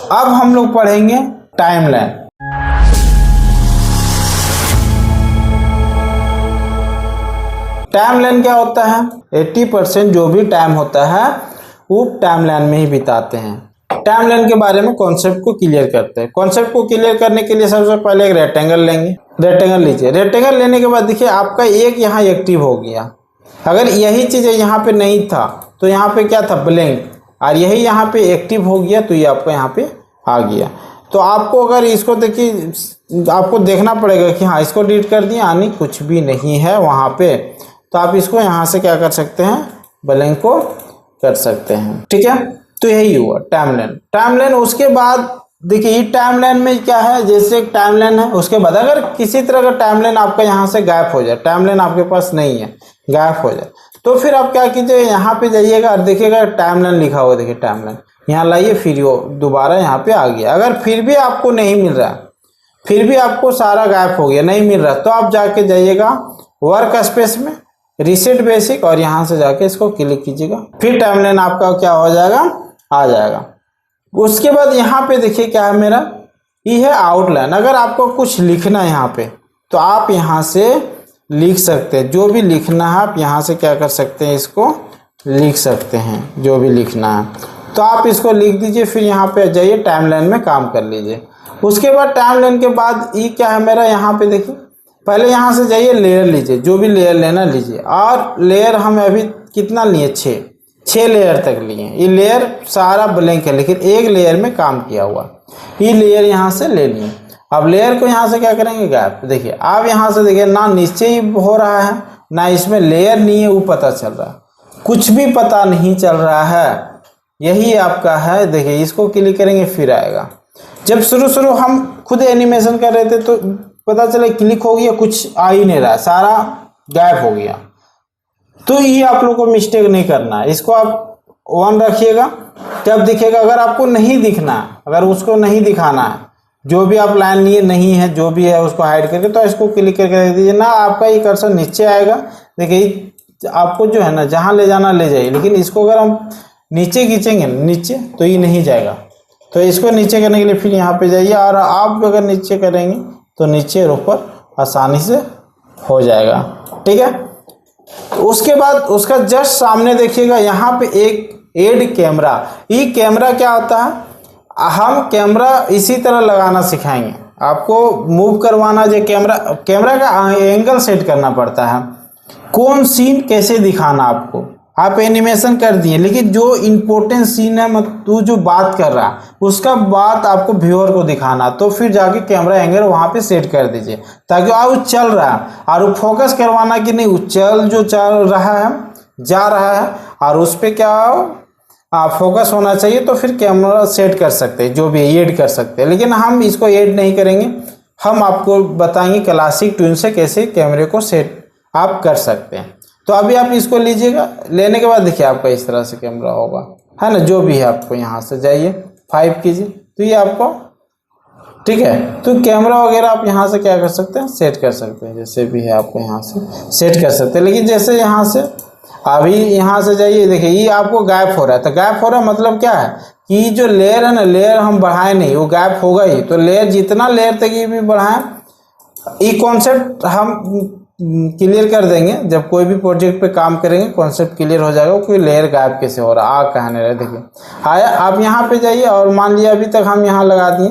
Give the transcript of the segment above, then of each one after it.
अब हम लोग पढ़ेंगे टाइमलाइन। टाइमलाइन क्या होता है? 80% जो भी टाइम होता है वो टाइमलाइन में ही बिताते हैं। टाइमलाइन के बारे में कॉन्सेप्ट को क्लियर करते हैं। कॉन्सेप्ट को क्लियर करने के लिए सबसे पहले एक रेक्टेंगल लेंगे। रेक्टेंगल लीजिए। रेक्टेंगल लेने के बाद देखिए आपका एक यहाँ एक्टिव हो गया। अगर यही चीज़ यहाँ पे नहीं था तो यहाँ पे क्या था? ब्लैंक। और यही यहाँ पे एक्टिव हो गया तो ये आपका यहाँ पे आ गया। तो आपको अगर इसको देखिए आपको देखना पड़ेगा कि हाँ इसको डिलीट कर दिया यानी कुछ भी नहीं है वहाँ पे। तो आप इसको यहाँ से क्या कर सकते हैं? ब्लैंक को कर सकते हैं। ठीक है, तो यही हुआ टाइमलाइन। टाइमलाइन उसके बाद देखिए टाइमलाइन में क्या है, जैसे एक टाइमलाइन है उसके बाद अगर किसी तरह का टाइमलाइन आपका यहाँ से गायब हो जाए, टाइमलाइन आपके पास नहीं है, गायब हो जाए, तो फिर आप क्या कीजिए यहाँ पे जाइएगा और देखिएगा टाइमलाइन लिखा हुआ, देखिए टाइमलाइन यहाँ लाइए, फिर वो दोबारा यहाँ पे आ गया। अगर फिर भी आपको नहीं मिल रहा, फिर भी आपको सारा गायब हो गया, नहीं मिल रहा, तो आप जाके जाइएगा वर्क स्पेस में, रीसेट बेसिक, और यहाँ से जाके इसको क्लिक कीजिएगा, फिर टाइमलाइन आपका क्या हो जाएगा? आ जाएगा। उसके बाद यहाँ पे देखिए क्या है मेरा, ये है आउटलाइन। अगर आपको कुछ लिखना है यहाँ पे तो आप यहाँ से लिख सकते हैं, जो भी लिखना है आप यहाँ से क्या कर सकते हैं? इसको लिख सकते हैं, जो भी लिखना है तो आप इसको लिख दीजिए, फिर यहाँ पे जाइए टाइमलाइन में काम कर लीजिए। उसके बाद टाइमलाइन के बाद ये क्या है मेरा, यहाँ पे देखिए पहले यहाँ से जाइए लेयर लीजिए, जो भी लेयर लेना लीजिए, और लेयर हम अभी कितना लिए? 6 लेयर तक लिए। ये लेयर सारा ब्लैंक है लेकिन एक लेयर में काम किया हुआ, ये लेयर यहाँ से ले लिए। अब लेयर को यहाँ से क्या करेंगे? गायब। देखिए आप यहाँ से देखिए ना नीचे ही हो रहा है ना इसमें लेयर नहीं है, वो पता चल रहा है, कुछ भी पता नहीं चल रहा है, यही आपका है। देखिए इसको क्लिक करेंगे फिर आएगा। जब शुरू हम खुद एनिमेशन कर रहे थे तो पता चला क्लिक हो गया, कुछ आ ही नहीं रहा, सारा गायब हो गया। तो ये आप लोग को मिस्टेक नहीं करना है, इसको आप ऑन रखिएगा, तब दिखेगा। अगर आपको नहीं दिखना है, अगर उसको नहीं दिखाना है, जो भी आप लाइन लिए नहीं है, जो भी है उसको हाइड करके, तो इसको क्लिक करके रख दीजिए ना, आपका ये कर्सर नीचे आएगा। देखिए आपको जो है ना जहाँ ले जाना ले जाइए, लेकिन इसको अगर हम नीचे खींचेंगे नीचे तो ये नहीं जाएगा। तो इसको नीचे करने के लिए फिर यहाँ पे जाइए, और आप अगर नीचे करेंगे तो नीचे और ऊपर आसानी से हो जाएगा। ठीक है, उसके बाद उसका जस्ट सामने देखिएगा यहाँ पे एक ऐड कैमरा। ये कैमरा क्या होता है? हम कैमरा इसी तरह लगाना सिखाएंगे आपको, मूव करवाना, जो कैमरा का एंगल सेट करना पड़ता है, कौन सीन कैसे दिखाना आपको। आप एनिमेशन कर दिए लेकिन जो इम्पोर्टेंट सीन है, मतलब तू जो बात कर रहा है उसका बात आपको व्यूअर को दिखाना, तो फिर जाके कैमरा एंगल वहाँ पे सेट कर दीजिए, ताकि वो चल रहा है और वो फोकस करवाना कि नहीं, वो चल रहा है, जा रहा है, और उस पर क्या फोकस होना चाहिए। तो फिर कैमरा सेट कर सकते हैं, जो भी ऐड कर सकते हैं, लेकिन हम इसको ऐड नहीं करेंगे, हम आपको बताएंगे क्लासिक ट्यून से कैसे कैमरे को सेट आप कर सकते हैं। तो अभी आप इसको लीजिएगा, लेने के बाद देखिए आपका इस तरह से कैमरा होगा, है ना, जो भी है। आपको यहाँ से जाइए 5 कीजिए तो ये आपको, ठीक है, तो कैमरा वगैरह आप यहाँ से क्या कर सकते हैं? सेट कर सकते हैं, जैसे भी है आपको यहाँ से सेट कर सकते हैं। लेकिन जैसे यहाँ से अभी यहाँ से जाइए, देखिए ये आपको गायब हो रहा है, तो गायब हो रहा है मतलब क्या है कि जो लेयर है ना, लेयर हम बढ़ाए नहीं, वो गायब होगा ही। तो लेयर जितना लेयर तक ये भी बढ़ाएं, ये कॉन्सेप्ट हम क्लियर कर देंगे जब कोई भी प्रोजेक्ट पे काम करेंगे, कॉन्सेप्ट क्लियर हो जाएगा कोई लेयर गायब कैसे हो रहा, कहने रहे। देखिए आया, आप यहाँ पे जाइए और मान लिया अभी तक हम यहाँ लगा दिए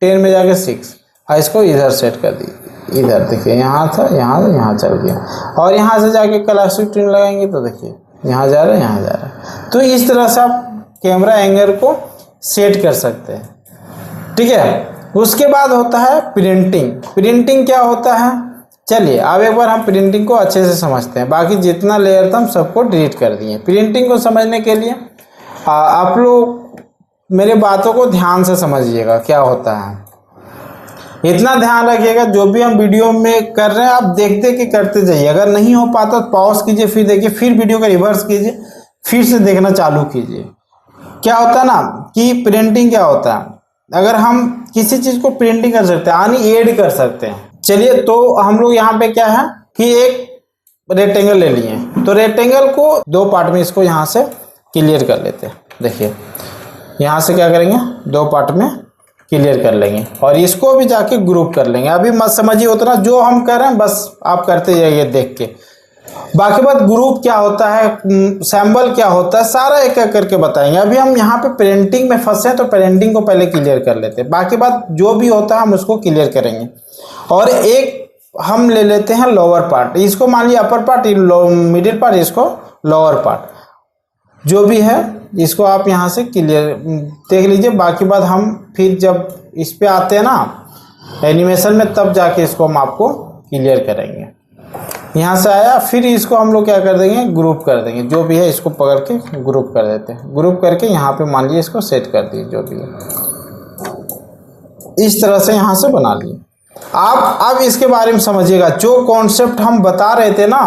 10 में जाके 6, इसको इधर सेट कर दिए, इधर देखिए यहाँ था, यहाँ चल गया, और यहाँ से जाके क्लासिक ट्यून लगाएंगे तो देखिए यहाँ जा रहा है, यहाँ जा रहा है। तो इस तरह से आप कैमरा एंगल को सेट कर सकते हैं। ठीक है, उसके बाद होता है प्रिंटिंग। प्रिंटिंग क्या होता है? चलिए अब एक बार हम प्रिंटिंग को अच्छे से समझते हैं। बाकी जितना लेयर था हम सबको डिलीट कर दिए। प्रिंटिंग को समझने के लिए आप लोग मेरे बातों को ध्यान से समझिएगा क्या होता है। इतना ध्यान रखिएगा, जो भी हम वीडियो में कर रहे हैं आप देखते कि करते जाइए। अगर नहीं हो पाता तो पॉज कीजिए, फिर देखिए, फिर वीडियो का रिवर्स कीजिए, फिर से देखना चालू कीजिए। क्या होता है ना कि प्रिंटिंग क्या होता है, अगर हम किसी चीज़ को प्रिंटिंग कर सकते हैं यानी ऐड कर सकते हैं। चलिए तो हम लोग यहाँ पे क्या है कि एक रेक्टेंगल ले लिए, तो रेक्टेंगल को 2 पार्ट में इसको यहाँ से क्लियर कर लेते हैं। देखिए यहाँ से क्या करेंगे, 2 पार्ट में क्लियर कर लेंगे और इसको भी जाके ग्रुप कर लेंगे। अभी मत समझिए उतना, जो हम कर रहे हैं बस आप करते जाइए देख के। बाकी बात ग्रुप क्या होता है, सैम्बल क्या होता है, सारा एक एक करके बताएंगे। अभी हम यहाँ पे पेरेंटिंग में फंसे हैं तो पेरेंटिंग को पहले क्लियर कर लेते हैं, बाकी बात जो भी होता है हम उसको क्लियर करेंगे। और एक हम ले लेते हैं लोअर पार्ट, इसको मान लीजिए अपर पार्ट, मिडिल पार्ट, इसको लोअर पार्ट, जो भी है इसको आप यहाँ से क्लियर देख लीजिए। बाकी बात हम फिर जब इस पे आते हैं ना एनिमेशन में, तब जाके इसको हम आपको क्लियर करेंगे। यहाँ से आया, फिर इसको हम लोग क्या कर देंगे, ग्रुप कर देंगे। जो भी है इसको पकड़ के ग्रुप कर देते हैं। ग्रुप करके यहाँ पे मान लीजिए इसको सेट कर दिए, जो भी है इस तरह से यहाँ से बना लिए। आप अब इसके बारे में समझिएगा, जो कॉन्सेप्ट हम बता रहे थे ना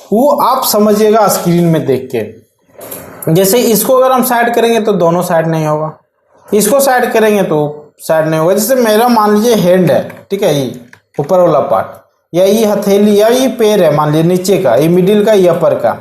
वो आप समझिएगा स्क्रीन में देख के। जैसे इसको अगर हम साइड करेंगे तो दोनों साइड नहीं होगा, इसको साइड करेंगे तो साइड नहीं होगा। जैसे मेरा मान लीजिए हैंड है, ठीक है, ये ऊपर वाला पार्ट, या ये हथेली, या ये पैर है मान लीजिए नीचे का, ये मिडिल का, ये अपर का।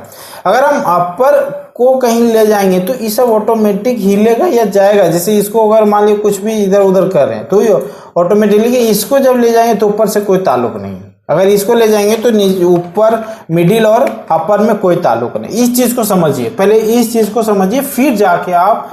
अगर हम अपर को कहीं ले जाएंगे तो ये सब ऑटोमेटिक हिलेगा या जाएगा। जैसे इसको अगर मान लीजिए कुछ भी इधर उधर कर रहे हैं तो ये ऑटोमेटिकली, इसको जब ले जाएंगे तो ऊपर से कोई ताल्लुक नहीं, अगर इसको ले जाएंगे तो ऊपर मिडिल और अपर में कोई ताल्लुक नहीं। इस चीज़ को समझिए, पहले इस चीज़ को समझिए, फिर जाके आप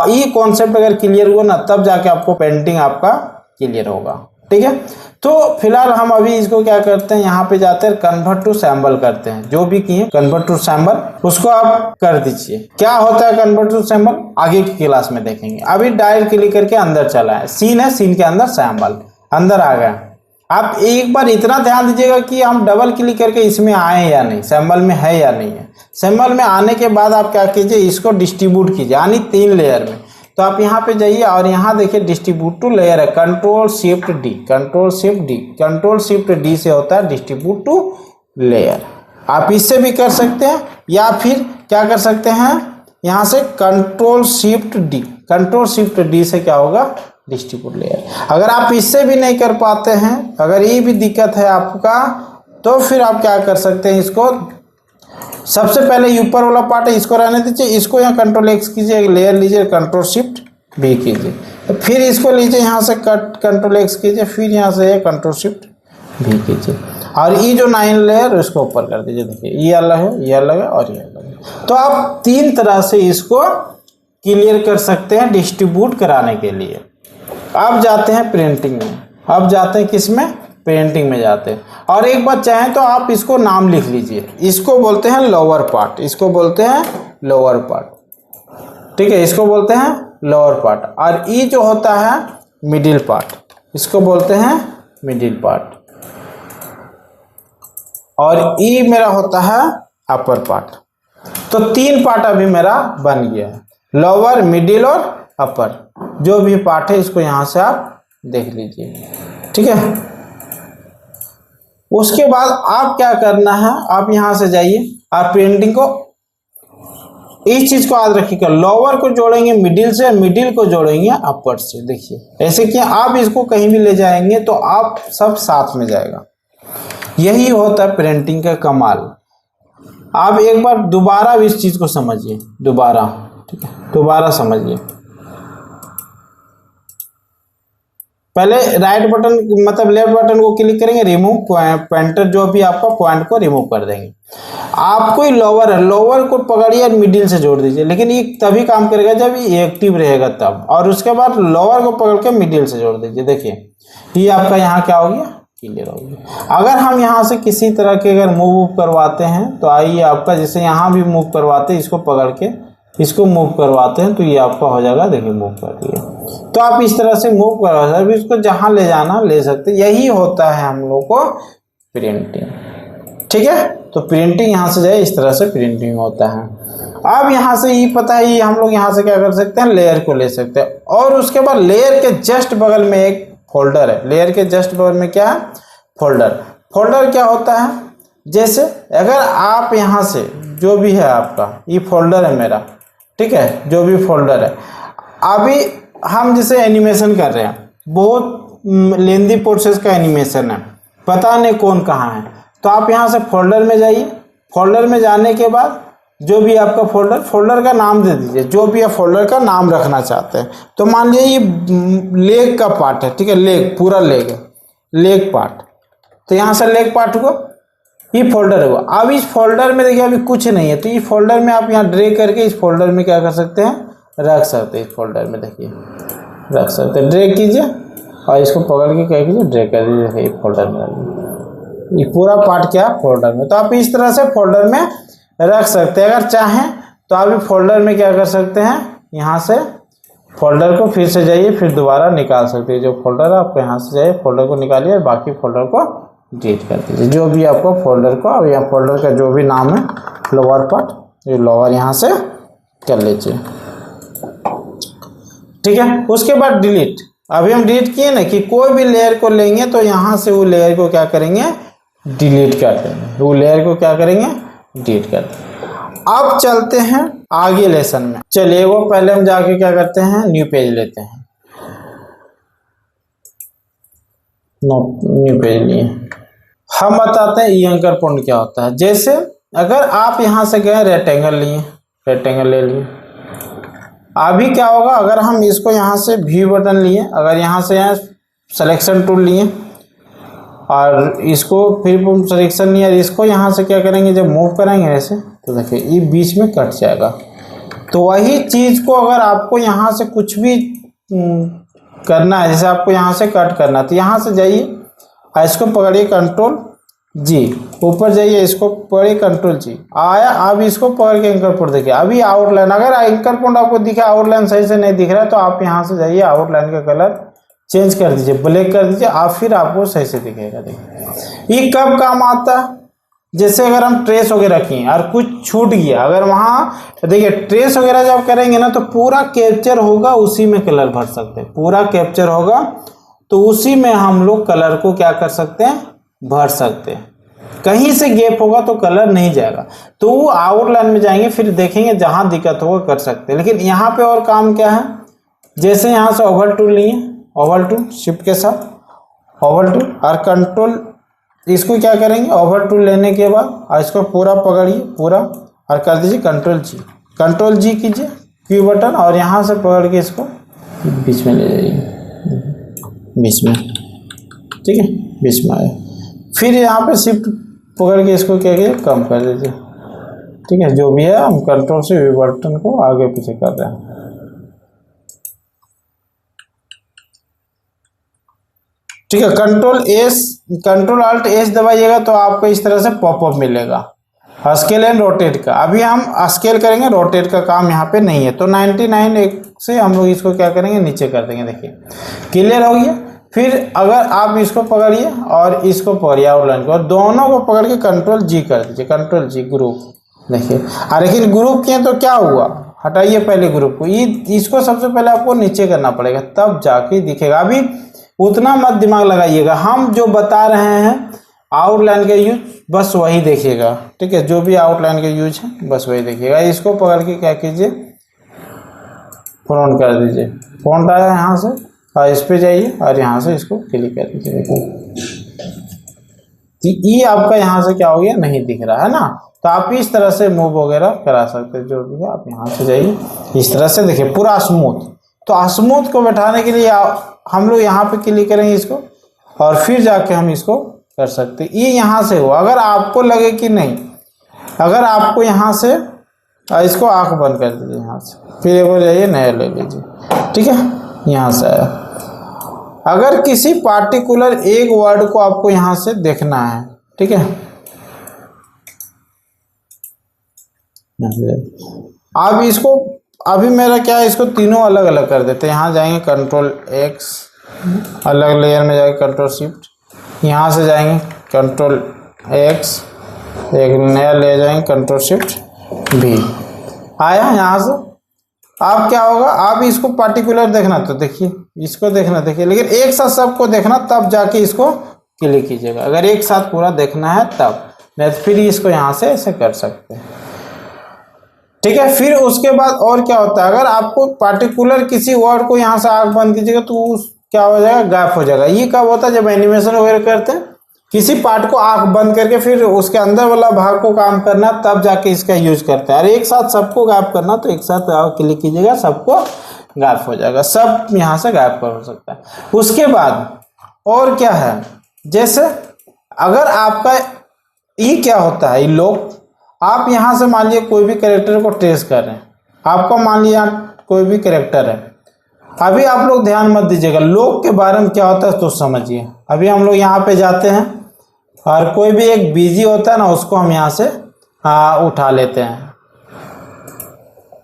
ये कॉन्सेप्ट अगर क्लियर हुआ ना तब जाके आपको पेंटिंग आपका क्लियर होगा, ठीक है। तो फिलहाल हम अभी इसको क्या करते हैं, यहाँ पे जाते हैं कन्वर्ट टू सैम्बल करते हैं। जो भी किए कन्वर्ट टू सैम्बल उसको आप कर दीजिए। क्या होता है कन्वर्ट टू सैम्बल आगे की क्लास में देखेंगे। अभी डायरेक्ट क्लिक करके अंदर चला है, सीन है, सीन के अंदर सैम्बल अंदर आ गया। आप एक बार इतना ध्यान दीजिएगा कि हम डबल क्लिक करके इसमें आए या नहीं, सैम्बल में है या नहीं है। सैम्बल में आने के बाद आप क्या कीजिए, इसको डिस्ट्रीब्यूट कीजिए, यानी 3 लेयर में। तो आप यहाँ पे जाइए और यहाँ देखिए डिस्ट्रीब्यूट टू लेयर है, control shift D, control shift D, control shift D से होता है डिस्ट्रीब्यूट टू लेयर। आप इससे भी कर सकते हैं या फिर क्या कर सकते हैं, यहाँ से control shift D, control shift D से क्या होगा, डिस्ट्रीब्यूट लेयर। अगर आप इससे भी नहीं कर पाते हैं, अगर ये भी दिक्कत है आपका, तो फिर आप क्या कर सकते हैं, इसको सबसे पहले ऊपर वाला पार्ट है इसको रहने दीजिए, इसको यहाँ कंट्रोल एक्स कीजिए, लेयर लीजिए, कंट्रोल शिफ्ट भी कीजिए, तो फिर इसको लीजिए यहाँ से कंट्रोल एक्स कीजिए, फिर यहाँ से कंट्रोल शिफ्ट भी कीजिए, और ये जो 9 लेयर उसको ऊपर कर दीजिए। देखिए ये अलग है, ये अलग है और ये अलग है। तो आप 3 तरह से इसको क्लियर कर सकते हैं डिस्ट्रीब्यूट कराने के लिए। अब जाते हैं प्रिंटिंग में, अब जाते हैं किस में, पेंटिंग में जाते हैं। और एक बात चाहें तो आप इसको नाम लिख लीजिए, इसको बोलते हैं लोअर पार्ट, इसको बोलते हैं लोअर पार्ट, ठीक है, इसको बोलते हैं लोअर पार्ट। और ये जो होता है मिडिल पार्ट, इसको बोलते हैं मिडिल पार्ट। और ये मेरा होता है अपर पार्ट। तो 3 पार्ट अभी मेरा बन गया है, लोअर, मिडिल और अपर। जो भी पार्ट है इसको यहाँ से आप देख लीजिए, ठीक है। उसके बाद आप क्या करना है, आप यहाँ से जाइए और पेंटिंग को, इस चीज को याद रखिएगा, लोअर को जोड़ेंगे मिडिल से, मिडिल को जोड़ेंगे अपर से। देखिए ऐसे कि आप इसको कहीं भी ले जाएंगे तो आप सब साथ में जाएगा। यही होता है प्रिंटिंग का कमाल। आप एक बार दोबारा इस चीज को समझिए, दोबारा, ठीक है, दोबारा समझिए। पहले राइट बटन मतलब लेफ्ट बटन को क्लिक करेंगे, रिमूव पॉइंटर, जो भी आपका पॉइंट को रिमूव कर देंगे। आपको लोअर है, लोअर को पकड़िए और मिडिल से जोड़ दीजिए, लेकिन ये तभी काम करेगा जब ये एक्टिव रहेगा तब। और उसके बाद लोअर को पकड़ के मिडिल से जोड़ दीजिए। देखिए ये आपका यहाँ क्या हो गया, क्लियर हो गया। अगर हम यहाँ से किसी तरह के अगर मूव करवाते हैं तो आइए आपका, जैसे यहाँ भी मूव करवाते हैं, इसको पकड़ के इसको मूव करवाते हैं तो ये आपका हो जाएगा। देखिए मूव कर दिया, तो आप इस तरह से मूव करवा सकते हैं, इसको जहां ले जाना ले सकते हैं। यही होता है हम लोग को प्रिंटिंग, ठीक है। तो प्रिंटिंग यहाँ से जाए, इस तरह से प्रिंटिंग होता है। अब यहाँ से ये पता है, ये हम लोग यहाँ से क्या कर सकते हैं, लेयर को ले सकते हैं। और उसके बाद लेयर के जस्ट बगल में एक फोल्डर है, लेयर के जस्ट बगल में क्या है, फोल्डर। फोल्डर क्या होता है, जैसे अगर आप यहाँ से जो भी है आपका, ये फोल्डर है मेरा, ठीक है, जो भी फोल्डर है। अभी हम जैसे एनिमेशन कर रहे हैं, बहुत लेंदी प्रोसेस का एनिमेशन है, पता नहीं कौन कहाँ है, तो आप यहाँ से फोल्डर में जाइए। फोल्डर में जाने के बाद जो भी आपका फोल्डर का नाम दे दीजिए, जो भी आप फोल्डर का नाम रखना चाहते हैं। तो मान लीजिए ये लेग का पार्ट है, ठीक है, लेग पूरा लेग है, लेग पार्ट, तो यहाँ से लेग पार्ट हुआ, ये फोल्डर हुआ। अब इस फोल्डर में देखिए अभी कुछ नहीं है, तो इस फोल्डर में आप यहाँ ड्रैग करके इस फोल्डर में क्या कर सकते हैं, रख सकते हैं। इस फोल्डर में देखिए रख सकते हैं, ड्रैग कीजिए और इसको पकड़ के क्या कीजिए, ड्रैग कर दीजिए, देखिए फोल्डर में रखिए। ये पूरा पार्ट क्या है, फोल्डर में। तो आप इस तरह से फोल्डर में रख सकते हैं। अगर चाहें तो आप इस फोल्डर में क्या कर सकते हैं, यहाँ से फोल्डर को फिर से जाइए, फिर दोबारा निकाल सकते हैं। जो फोल्डर है आपको यहाँ से जाइए, फोल्डर को निकालिए और बाकी फोल्डर को डिलीट कर दीजिए। जो भी आपको फोल्डर को, अब यहाँ फोल्डर का जो भी नाम है लोअर पार्ट, ये लोअर यहाँ से कर लीजिए, ठीक है। उसके बाद डिलीट। अभी हम डिलीट किए ना कि कोई भी लेयर को लेंगे तो यहाँ से वो लेयर को क्या करेंगे, डिलीट कर देंगे। वो लेयर को क्या करेंगे, डिलीट कर देंगे। अब चलते हैं आगे लेसन में। चलिए वो पहले हम जाके क्या करते हैं, न्यू पेज लेते हैं। न्यू पेज लिए, हम बताते हैं ई एंकर पॉइंट क्या होता है। जैसे अगर आप यहाँ से गए रेक्टेंगल लिए, रेक्टेंगल ले लिए, अभी क्या होगा, अगर हम इसको यहाँ से व्यू बटन लिए, अगर यहाँ से यहाँ सिलेक्शन टूल लिए और इसको फिर सिलेक्शन लिए, इसको यहाँ से क्या करेंगे, जब मूव करेंगे ऐसे तो देखिए ये बीच में कट जाएगा। तो वही चीज़ को अगर आपको यहाँ से कुछ भी करना है, जैसे आपको यहाँ से कट करना है, तो यहाँ से जाइए और इसको पकड़िए कंट्रोल जी, ऊपर जाइए, इसको पकड़िए कंट्रोल जी, आया। अब इसको पकड़ के एंकर पॉइंट देखिए, अभी आउटलाइन, अगर एंकर पॉइंट आपको दिखा, आउटलाइन सही से नहीं दिख रहा है, तो आप यहाँ से जाइए, आउटलाइन का कलर चेंज कर दीजिए, ब्लैक कर दीजिए, आप फिर आपको सही से दिखेगा। देखिए ये कब काम आता है, जैसे अगर हम ट्रेस वगैरह किए और कुछ छूट गया, अगर वहाँ देखिए ट्रेस वगैरह जब करेंगे ना तो पूरा कैप्चर होगा, उसी में कलर भर सकते हैं, पूरा कैप्चर होगा तो उसी में हम लोग कलर को क्या कर सकते हैं, भर सकते हैं। कहीं से गैप होगा तो कलर नहीं जाएगा, तो वो आउटलाइन में जाएंगे, फिर देखेंगे जहां दिक्कत होगा कर सकते हैं। लेकिन यहाँ पे और काम क्या है, जैसे यहाँ से ओवल टूल लिए, ओवल टूल शिफ्ट के साथ ओवल टूल और कंट्रोल, इसको क्या करेंगे, ओवल टूल लेने के बाद इसको पूरा पकड़िए पूरा और कर दीजिए कंट्रोल जी कीजिए, क्यू बटन, और यहाँ से पकड़ के इसको बीच में ले जाइए, बीच में, ठीक है, बीच में आए। फिर यहाँ पे शिफ्ट पकड़ के इसको क्या किया, कम कर दीजिए, ठीक है। जो भी है हम कंट्रोल से वी बटन को आगे पीछे कर रहे हैं, ठीक है। कंट्रोल अल्ट एस दबाइएगा तो आपको इस तरह से पॉपअप मिलेगा, स्केल एंड रोटेट का। अभी हम स्केल करेंगे, रोटेट का काम यहाँ पे नहीं है, तो 99 से हम लोग इसको क्या करेंगे, नीचे कर देंगे। देखिए क्लियर हो गया। फिर अगर आप इसको पकड़िए और इसको पकड़िए आउटलाइन को, और दोनों को पकड़ के कंट्रोल जी कर दीजिए, कंट्रोल जी ग्रुप। देखिए लेकिन ग्रुप किए तो क्या हुआ, हटाइए पहले ग्रुप को, ये इसको सबसे पहले आपको नीचे करना पड़ेगा, तब जाके दिखेगा। अभी उतना मत दिमाग लगाइएगा, हम जो बता रहे हैं आउटलाइन का यूज बस वही देखिएगा, ठीक है। जो भी आउटलाइन का यूज है बस वही देखिएगा। इसको पकड़ के क्या कीजिए, फ्रंट कर दीजिए, फ्रंट आया यहाँ से और इस पे जाइए और यहाँ से इसको क्लिक कर दीजिए। देखिए ये आपका यहाँ से क्या हो गया, नहीं दिख रहा है ना, तो आप इस तरह से मूव वगैरह करा सकते हैं। जो भी है आप यहाँ से जाइए, इस तरह से देखिए पूरा स्मूथ। तो स्मूथ को बैठाने के लिए हम लोग यहाँ पे क्लिक करेंगे इसको, और फिर जाके हम इसको कर सकते हैं। ये यहाँ से हो, अगर आपको लगे कि नहीं, अगर आपको यहाँ से इसको आँख बंद कर दीजिए यहाँ से, फिर एक बार जाइए नया ले लीजिए, ठीक है। यहाँ से आया, अगर किसी पार्टिकुलर एक वर्ड को आपको यहाँ से देखना है, ठीक है, आप इसको, अभी मेरा क्या है, इसको तीनों अलग अलग कर देते हैं। यहाँ जाएंगे कंट्रोल एक्स, अलग लेयर में जाएंगे कंट्रोल शिफ्ट, यहाँ से जाएंगे कंट्रोल एक्स, एक नया ले जाएंगे कंट्रोल शिफ्ट भी, आया। यहाँ से आप क्या होगा, आप इसको पार्टिकुलर देखना तो देखिए, इसको देखना देखिए, लेकिन एक साथ सबको देखना, तब जाके इसको क्लिक कीजिएगा। अगर एक साथ पूरा देखना है तब, नहीं तो फिर इसको यहाँ से ऐसे कर सकते हैं, ठीक है। फिर उसके बाद और क्या होता है, अगर आपको पार्टिकुलर किसी वर्ड को यहाँ से आँख बंद कीजिएगा तो क्या हो जाएगा, गायब हो जाएगा। ये कब होता है, जब एनिमेशन वगैरह करते हैं किसी पार्ट को आंख बंद करके फिर उसके अंदर वाला भाग को काम करना, तब जाके इसका यूज करते हैं। और एक साथ सबको गायब करना तो एक साथ क्लिक कीजिएगा, सबको गायब हो जाएगा, सब यहाँ से गायब कर हो सकता है। उसके बाद और क्या है, जैसे अगर आपका ये क्या होता है, ये लॉक, आप यहाँ से मान लीजिए कोई भी कैरेक्टर को ट्रेस कर रहे हैं, आपका मान लिया कोई भी कैरेक्टर है। अभी आप लोग ध्यान मत दीजिएगा, लॉक के बारे में क्या होता है तो समझिए। अभी हम लोग यहाँ पे जाते हैं और कोई भी एक बिजी होता है ना, उसको हम यहाँ से उठा लेते हैं।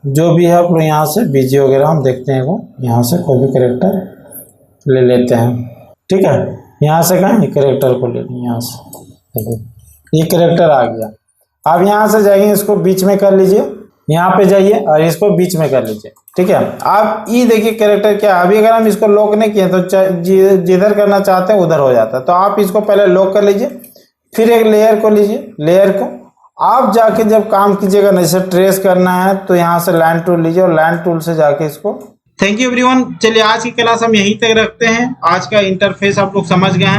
जो भी है आप लोग यहाँ से बिजी वगैरह हम देखते हैं, वो यहाँ से कोई भी कैरेक्टर ले लेते हैं, ठीक है। यहाँ से कहाँ ये कैरेक्टर को ले लें, यहाँ से देखिए ये कैरेक्टर आ गया। आप यहाँ से जाइए, इसको बीच में कर लीजिए, यहाँ पे जाइए और इसको बीच में कर लीजिए, ठीक है। आप ये देखिए कैरेक्टर क्या, अभी अगर हम इसको लॉक नहीं किए तो जिधर करना चाहते हैं उधर हो जाता है। तो आप इसको पहले लॉक कर लीजिए, फिर एक लेयर को लीजिए, लेयर को आप जाके जब काम कीजिएगा ना, जैसे ट्रेस करना है तो यहाँ से लाइन टूल लीजिए और लाइन टूल से जाके इसको। थैंक यू एवरीवन, चलिए आज की क्लास हम यहीं तक रखते हैं। आज का इंटरफेस आप लोग समझ गए हैं।